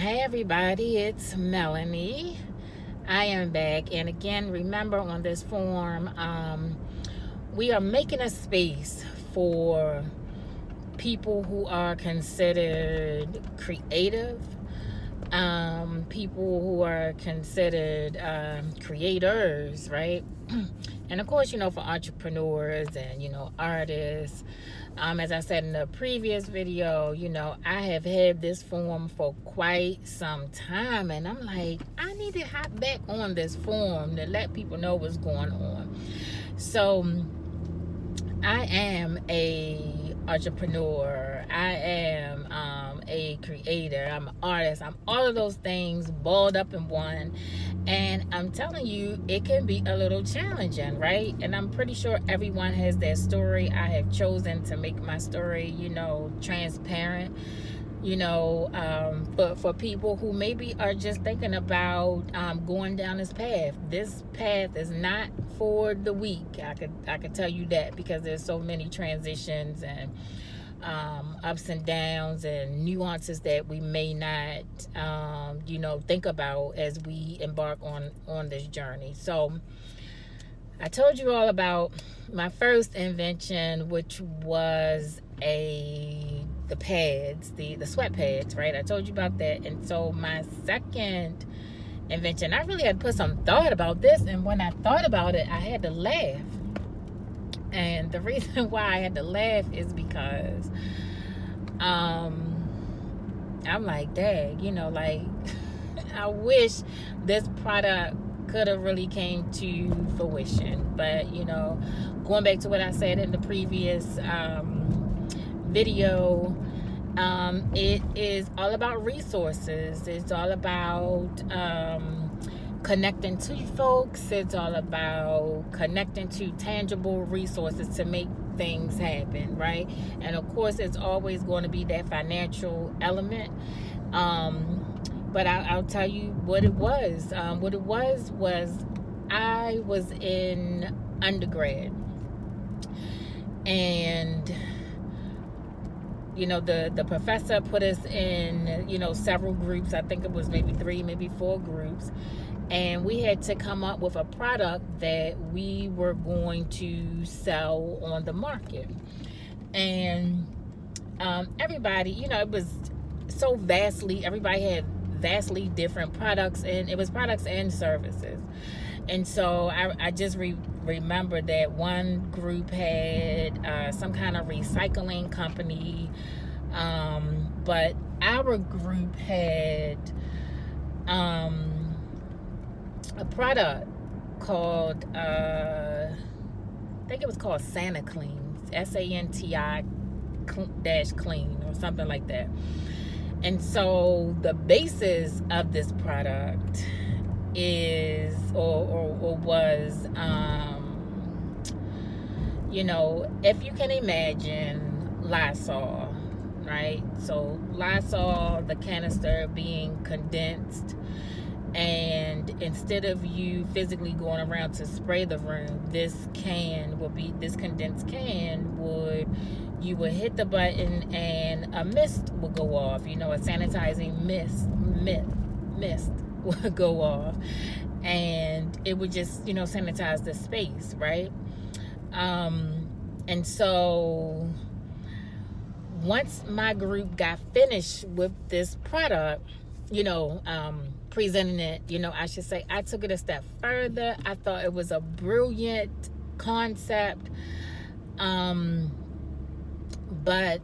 Hey everybody, it's Meloni. I am back, and again, remember on this forum, we are making a space for people who are considered creative, people who are considered creators, right? And of course, for entrepreneurs and artists. As I said in the previous video, I have had this forum for quite some time, and I'm like, I need to hop back on this forum to let people know what's going on. So I am a entrepreneur. I am a creator. I'm an artist. I'm all of those things balled up in one. And I'm telling you, it can be a little challenging, right? And I'm pretty sure everyone has their story. I have chosen to make my story, transparent. But for people who maybe are just thinking about going down this path is not for the weak. I could tell you that, because there's so many transitions and ups and downs and nuances that we may not think about as we embark on this journey. So I told you all about my first invention, which was the pads, the sweat pads, right? I told you about that. And so my second invention, I really had to put some thought about this, and when I thought about it, I had to laugh. And the reason why I had to laugh is because I'm like, dang, I wish this product could have really came to fruition. But going back to what I said in the previous video, it is all about resources. It's all about connecting to folks. It's all about connecting to tangible resources to make things happen, right? And of course, it's always going to be that financial element. But I'll tell you what it was. What it was I was in undergrad, and the professor put us in several groups. I think it was maybe 3, maybe 4 groups, and we had to come up with a product that we were going to sell on the market. And everybody, it was so everybody had vastly different products, and it was products and services. And so I just remember that one group had some kind of recycling company, but our group had a product called I think it was called Santa Clean, SANTI -clean or something like that. And so the basis of this product is or was if you can imagine Lysol, right? So Lysol, the canister being condensed, and instead of you physically going around to spray the room, this condensed can you would hit the button and a mist would go off, a sanitizing mist would go off, and it would just sanitize the space, right? And so once my group got finished with this product, presenting it, I should say, I took it a step further. I thought it was a brilliant concept, but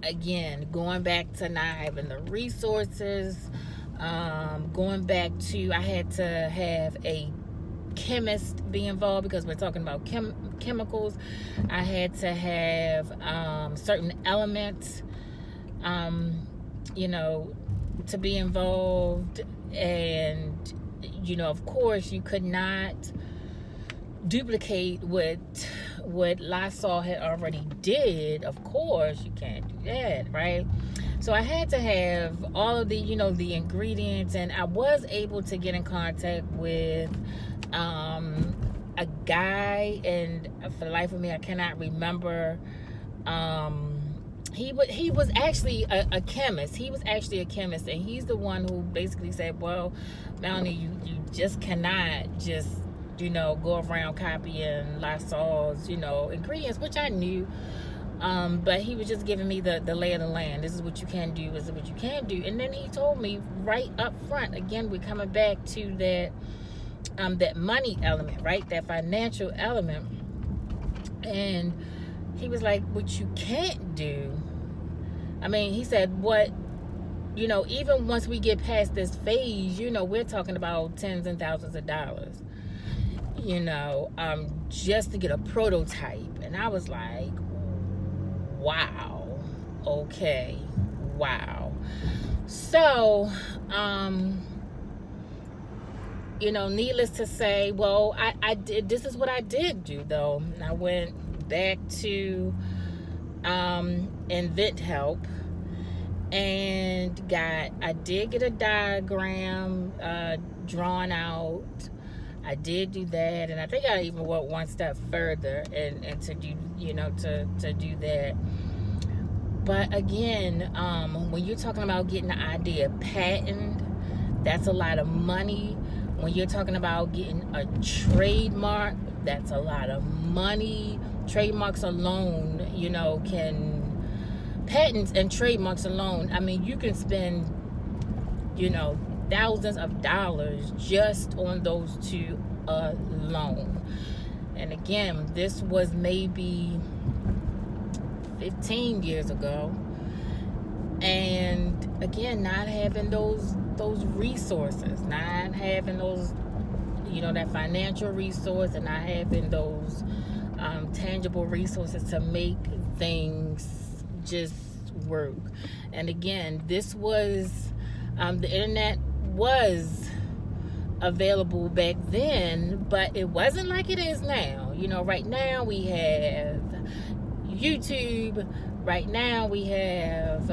again, going back to not having the resources, going back to, I had to have a chemist be involved, because we're talking about chemicals. I had to have certain elements to be involved, and of course you could not duplicate what Lysol had already did. Of course you can't do that, right? So I had to have all of the the ingredients, and I was able to get in contact with a guy, and for the life of me I cannot remember he was actually a chemist. He was actually a chemist, and he's the one who basically said, well, Meloni, you just cannot just, go around copying Lysol's, ingredients, which I knew. But he was just giving me the lay of the land. This is what you can do. This is what you can do. And then he told me right up front, again, we're coming back to that money element, right? That financial element. And he was like, what you can't do, he said, what, even once we get past this phase, we're talking about tens and thousands of dollars, just to get a prototype. And I was like, wow, okay, wow. So, needless to say, well, I did, this is what I did do though. I went back to Invent Help and I did get a diagram drawn out. I did do that, and I think I even went one step further and to do, to do that. But again, when you're talking about getting the idea patent, that's a lot of money. When you're talking about getting a trademark, that's a lot of money. Trademarks alone, patents and trademarks alone, you can spend, thousands of dollars just on those two alone. And again, this was maybe 15 years ago. And again, not having those resources, not having those, that financial resource, and not having those tangible resources to make things just work. And again, this was the internet was available back then, but it wasn't like it is now. Right now we have YouTube. Right now we have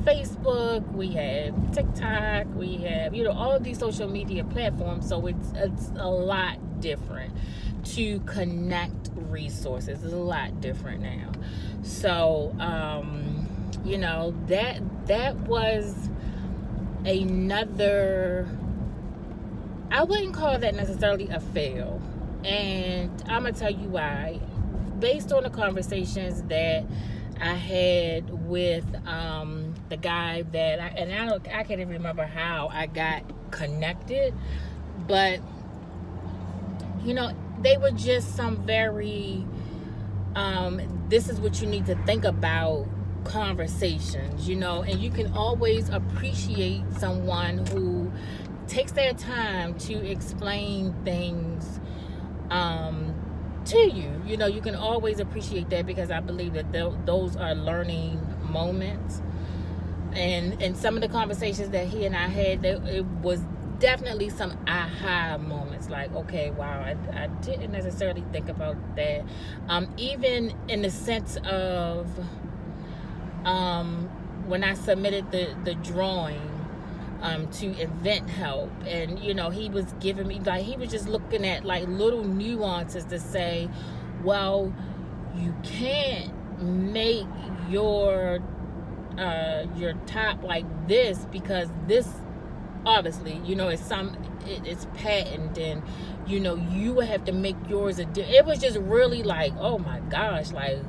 Facebook, we have TikTok, we have all of these social media platforms. So it's a lot different to connect resources. It's a lot different now. So that was another, I wouldn't call that necessarily a fail, and I'm gonna tell you why. Based on the conversations that I had with the guy that I can't even remember how I got connected, but they were just some very this is what you need to think about conversations, and you can always appreciate someone who takes their time to explain things to you. You can always appreciate that, because I believe that those are learning moments. And some of the conversations that he and I had, it was definitely some aha moments, like, okay, wow, I didn't necessarily think about that. Even in the sense of when I submitted the drawing to Invent Help, and he was giving me, like, he was just looking at like little nuances to say, well, you can't make your top like this, because this obviously it's patent, and you would have to make yours it was just really like, oh my gosh, like,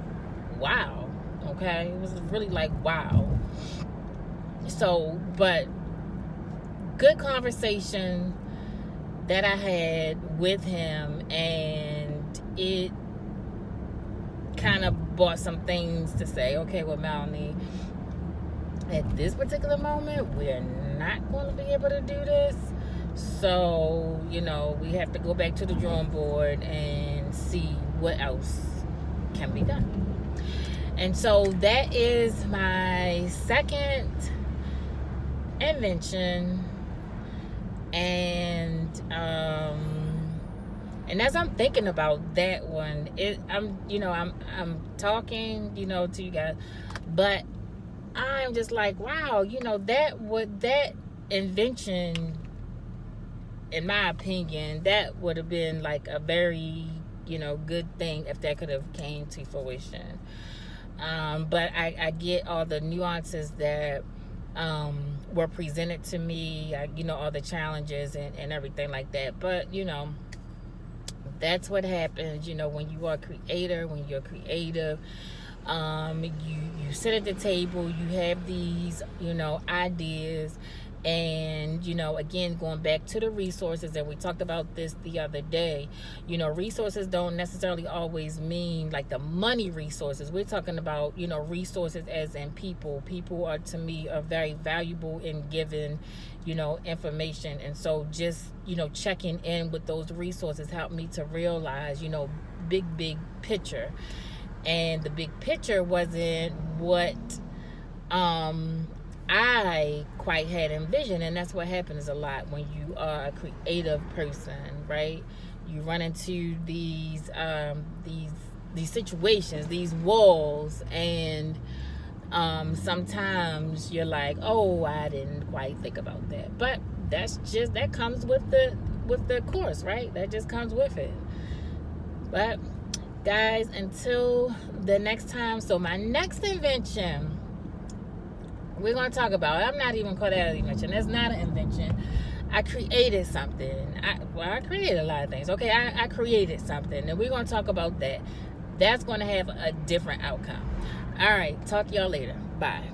wow, okay, it was really like, wow. So, but good conversation that I had with him, and it kind of brought some things to say, okay, well, Meloni, at this particular moment, we're not going to be able to do this. So, we have to go back to the drawing board and see what else can be done. And so that is my second invention. And as I'm thinking about that one, I'm talking, to you guys, but I'm just like, wow, that invention, in my opinion, that would have been like a very, good thing if that could have came to fruition. But I get all the nuances that were presented to me, all the challenges and everything like that. But that's what happens, when you are a creator, when you're creative. You sit at the table, you have these, ideas, and again, going back to the resources, and we talked about this the other day. Resources don't necessarily always mean like the money resources. We're talking about resources as in people. People are, to me, are very valuable in giving information. And so just checking in with those resources helped me to realize big picture. And the big picture wasn't what I quite had envisioned. And that's what happens a lot when you are a creative person, right? You run into these situations, these walls, and sometimes you're like, oh, I didn't quite think about that. But that comes with the course, right? That just comes with it. But guys, until the next time, so my next invention we're going to talk about, I'm not even calling that an invention. That's not an invention. I created something. I created a lot of things. Okay, I created something, and we're going to talk about that. That's going to have a different outcome. All right, talk to y'all later. Bye.